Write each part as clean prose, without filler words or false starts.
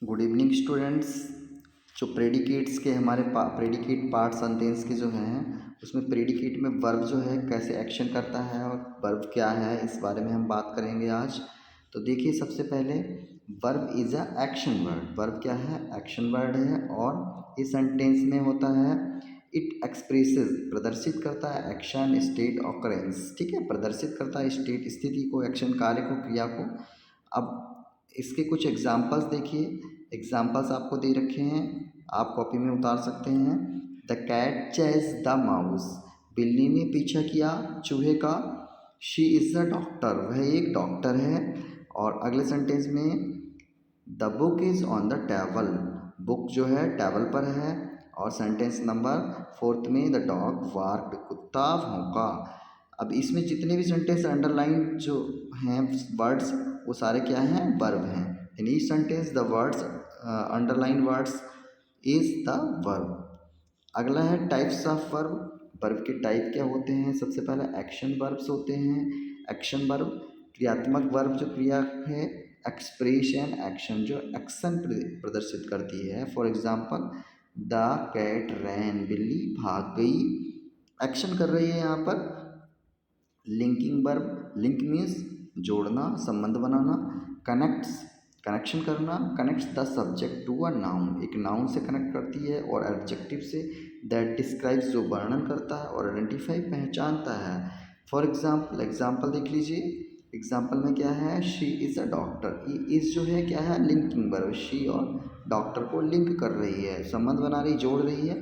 Good evening students. जो predicates के हमारे प्रेडिकेट पार्ट सेंटेंस के जो हैं उसमें प्रेडिकेट में वर्ब जो है कैसे एक्शन करता है और वर्ब क्या है इस बारे में हम बात करेंगे आज। तो देखिए, सबसे पहले verb is a action word. Verb क्या है? एक्शन वर्ड है और इस सेंटेंस में होता है इट एक्सप्रेसेस, प्रदर्शित करता है एक्शन स्टेट ऑकरेंस। ठीक है, प्रदर्शित करता है स्टेट, स्थिति को, एक्शन कार्य को, क्रिया को। अब इसके कुछ एग्जाम्पल्स देखिए। एग्जाम्पल्स आपको दे रखे हैं, आप कॉपी में उतार सकते हैं। The cat chase the mouse, बिल्ली ने पीछा किया चूहे का। शी इज़ अ डॉक्टर, वह एक डॉक्टर है। और अगले सेंटेंस में the book is on the table, book जो है टेबल पर है। और सेंटेंस नंबर 4 में द डॉग बार्क्ड, कुत्ता भौंका। अब इसमें जितने भी सेंटेंस अंडरलाइन जो हैं वर्ड्स, वो सारे क्या हैं? वर्ब हैं। In each sentence the words underline words is the verb. अगला है टाइप्स ऑफ वर्ब। वर्ब के टाइप क्या होते हैं? सबसे पहले एक्शन वर्ब्स होते हैं। एक्शन वर्ब क्रियात्मक वर्ब जो क्रिया है। एक्सप्रेशन एक्शन जो एक्शन प्रदर्शित करती है। फॉर एग्जाम्पल द कैट रैन, बिल्ली भाग गई, एक्शन कर रही है यहाँ पर। लिंकिंग वर्ब, लिंक मीन्स जोड़ना, संबंध बनाना। कनेक्ट्स, कनेक्शन करना। Connects the subject to a noun, एक नाउन से कनेक्ट करती है, और एडजेक्टिव से। दैट डिस्क्राइब्स, जो वर्णन करता है, और आइडेंटिफाई, पहचानता है। फॉर एग्जाम्पल, एग्जाम्पल देख लीजिए। एग्जाम्पल में क्या है? She is a doctor. ये इस जो है क्या है? लिंकिंग वर्ब, शी और डॉक्टर को लिंक कर रही है, संबंध बना रही, जोड़ रही है।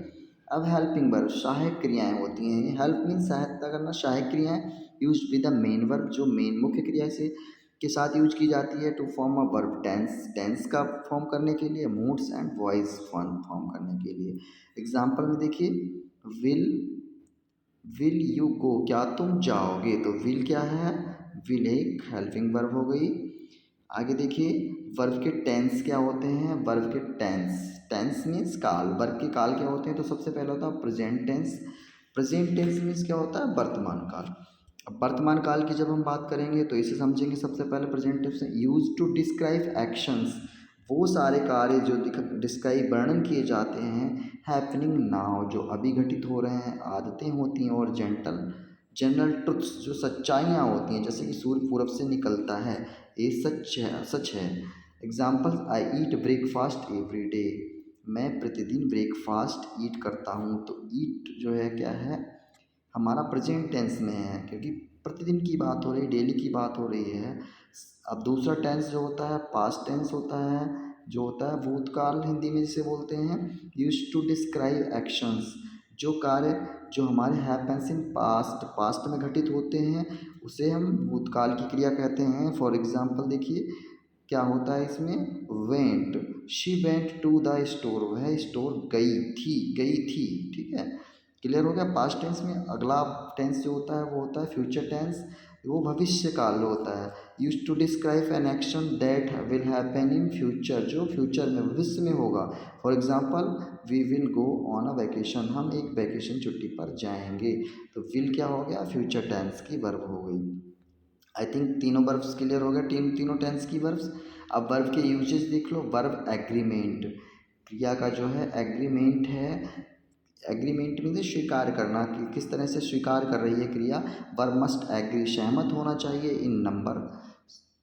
अब हेल्पिंग वर्ब, सहायक क्रियाएं होती हैं। हेल्प मीन्स सहायता करना, सहायक क्रियाएं use with the main verb, जो मेन मुख्य क्रिया से के साथ यूज की जाती है। To form a verb tense, tense का फॉर्म करने के लिए। मूड्स एंड वॉइस फॉर्म करने के लिए। एग्जाम्पल में देखिए, विल, विल यू गो, क्या तुम जाओगे? तो विल क्या है? विल एक हेल्पिंग वर्ब हो गई। आगे देखिए, वर्ब के टेंस क्या होते हैं? वर्ब के टेंस, टेंस मीन्स काल। वर्ब के काल क्या होते हैं? तो सबसे पहले होता है present tense. Present tense means क्या होता है? वर्तमान काल। अब वर्तमान काल की जब हम बात करेंगे तो इसे समझेंगे सबसे पहले present tense use to describe actions, वो सारे कार्य जो डिस्क्राइब, वर्णन किए जाते हैं। हैपनिंग नाउ, जो अभी घटित हो रहे हैं, आदतें होती हैं। और जनरल ट्रुथ्स, जो सच्चाइयाँ होती हैं, जैसे कि सूर्य पूरब से निकलता है, ये सच है, सच है। एग्जाम्पल, आई ईट ब्रेकफास्ट एवरी डे, मैं प्रतिदिन ब्रेकफास्ट ईट करता हूँ। तो ईट जो है क्या है? हमारा प्रेजेंट टेंस में है, क्योंकि प्रतिदिन की बात हो रही है, डेली की बात हो रही है। अब दूसरा टेंस जो होता है पास्ट टेंस होता है, जो होता है भूतकाल, हिंदी में जिसे बोलते हैं। यूज टू डिस्क्राइब एक्शंस, जो कार्य जो हमारे हैपेंस इन पास्ट, पास्ट में घटित होते हैं, उसे हम भूतकाल की क्रिया कहते हैं। फॉर एग्जाम्पल देखिए, क्या होता है इसमें? Went, she went to the store, वह स्टोर गई थी, गई थी। ठीक है, क्लियर हो गया। पास्ट टेंस में अगला टेंस जो होता है वो होता है फ्यूचर टेंस, वो भविष्य काल होता है। Use to describe an action that will happen in future, जो फ्यूचर में, भविष्य में होगा। For example, we will go on a vacation, हम एक वैकेशन छुट्टी पर जाएंगे। तो विल क्या हो गया? फ्यूचर टेंस की वर्ब हो गई। आई थिंक तीनों वर्ब्स क्लियर हो गए, तीनों टेंस की वर्ब्स। अब वर्ब के यूजेस देख लो। वर्ब एग्रीमेंट, क्रिया का जो है एग्रीमेंट है। एग्रीमेंट मीन्स स्वीकार करना, कि किस तरह से स्वीकार कर रही है क्रिया। वर्ब मस्ट एग्री, सहमत होना चाहिए। इन नंबर,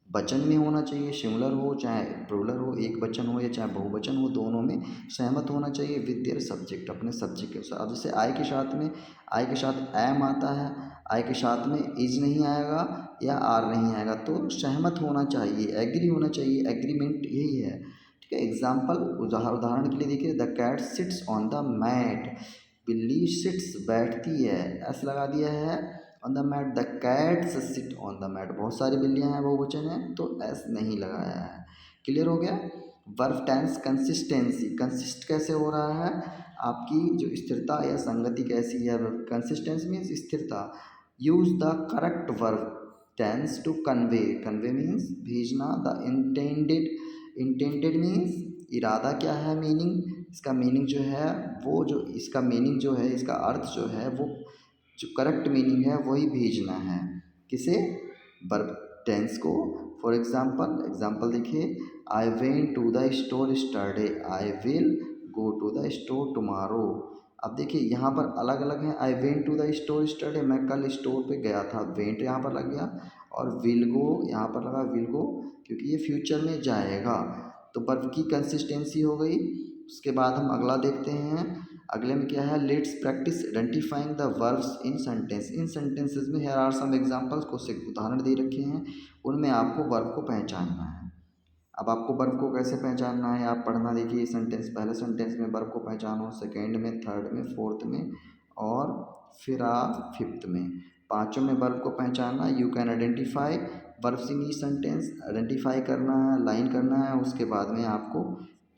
वचन में होना चाहिए, सिंगुलर हो चाहे प्लूरल हो, एक वचन हो या चाहे बहुवचन हो, दोनों में सहमत होना चाहिए। विद देयर सब्जेक्ट, अपने सब्जेक्ट के साथ। अब जैसे आई के साथ में, आई के साथ एम आता है, आई के साथ में इज नहीं आएगा या आर नहीं आएगा, तो सहमत होना चाहिए, एग्री होना चाहिए। एग्रीमेंट यही है। ठीक है, एग्जाम्पल, उदाहरण के लिए देखिए, the cat sits on the mat, बिल्ली सिट्स, बैठती है, एस लगा दिया है। On the mat, the cats sit on the mat, बहुत सारी बिल्लियाँ हैं, बहुवचन है, तो एस नहीं लगाया है। क्लियर हो गया। वर्ब टेंस कंसिस्टेंसी, कंसिस्ट कैसे हो रहा है, आपकी जो स्थिरता या संगति कैसी है। कंसिस्टेंसी मीन्स स्थिरता। Use the correct verb tense to convey, convey means भेजना। द इंटेंडेड, इंटेंडेड मीन्स इरादा क्या है, मीनिंग, इसका मीनिंग जो है वो, जो इसका मीनिंग जो है, इसका अर्थ जो है वो, जो करेक्ट मीनिंग है वही भेजना है। किसे? वर्ब टेंस को। फॉर एग्जाम्पल देखिए, I went to the store yesterday, I will go to the store tomorrow. अब देखिए यहाँ पर अलग अलग है, I went to the store yesterday, मैं कल स्टोर पे गया था, वेंट यहाँ पर लग गया, और विल गो यहाँ पर लगा, विल गो क्योंकि ये फ्यूचर में जाएगा, तो वर्ब की कंसिस्टेंसी हो गई। उसके बाद हम अगला देखते हैं, अगले में क्या है, let's practice identifying the verbs in sentence. In sentences में हियर आर सम एग्जांपल्स, कुछ उदाहरण दे रखे हैं, उनमें आपको वर्ब को पहचानना है। अब आपको वर्ब को कैसे पहचानना है, आप पढ़ना देखिए सेंटेंस, पहले सेंटेंस में वर्ब को पहचानो, सेकेंड में, थर्ड में, फोर्थ में, और फिर आप फिफ्थ में, पाँचों में वर्ब को पहचानना। You can identify verbs in each sentence, identify करना है, लाइन करना है, उसके बाद में आपको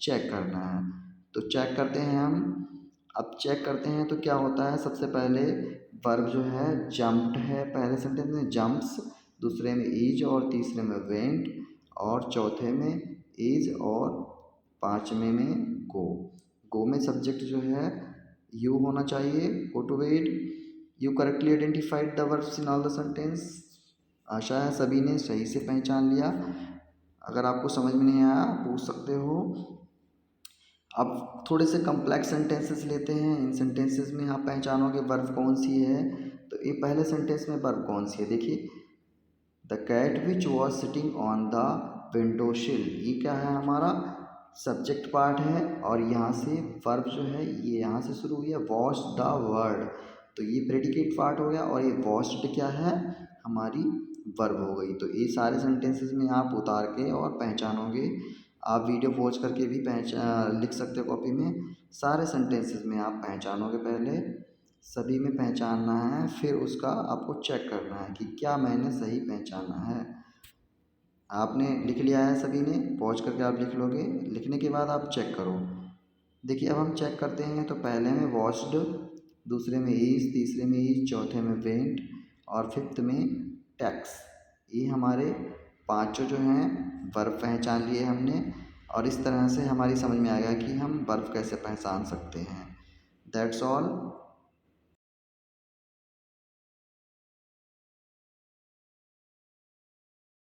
चेक करना है। तो चेक करते हैं हम। अब चेक करते हैं तो क्या होता है, सबसे पहले वर्ब जो है जंप्ड है, पहले सेंटेंस में जंप्स, दूसरे में इज, और तीसरे में वेंट, और चौथे में इज, और पाँचवें में गो। गो में सब्जेक्ट जो है यू होना चाहिए, go to wed. You correctly identified the verbs in all the sentence. आशा है सभी ने सही से पहचान लिया। अगर आपको समझ में नहीं आया पूछ सकते हो। अब थोड़े से कम्प्लेक्स सेंटेंसेस लेते हैं, इन सेंटेंसेस में आप पहचानोगे वर्ब कौन सी है। तो ये पहले सेंटेंस में वर्ब कौन सी है, देखिए, the cat which was sitting on the window sill, ये क्या है, हमारा सब्जेक्ट पार्ट है, और यहाँ से वर्ब जो है ये यहाँ से शुरू हुई है, वॉश्ड द वर्ड, तो ये प्रेडिकेट पार्ट हो गया, और ये वॉश्ड क्या है, हमारी वर्ब हो गई। तो ये सारे सेंटेंसेस में आप उतार के और पहचानोगे। आप वीडियो पॉज करके भी लिख सकते हो कॉपी में, सारे सेंटेंसेस में आप पहचानोगे, पहले सभी में पहचानना है, फिर उसका आपको चेक करना है कि क्या मैंने सही पहचाना है। आपने लिख लिया है सभी ने, पॉज करके आप लिख लोगे, लिखने के बाद आप चेक करो। देखिए अब हम चेक करते हैं, तो पहले में वॉश्ड, दूसरे में इज, तीसरे में इज, चौथे में वेंट, और फिफ्थ में टैक्स। ये हमारे पांचों जो हैं वर्ब पहचान लिए हमने, और इस तरह से हमारी समझ में आ गया कि हम वर्ब कैसे पहचान सकते हैं। That's all.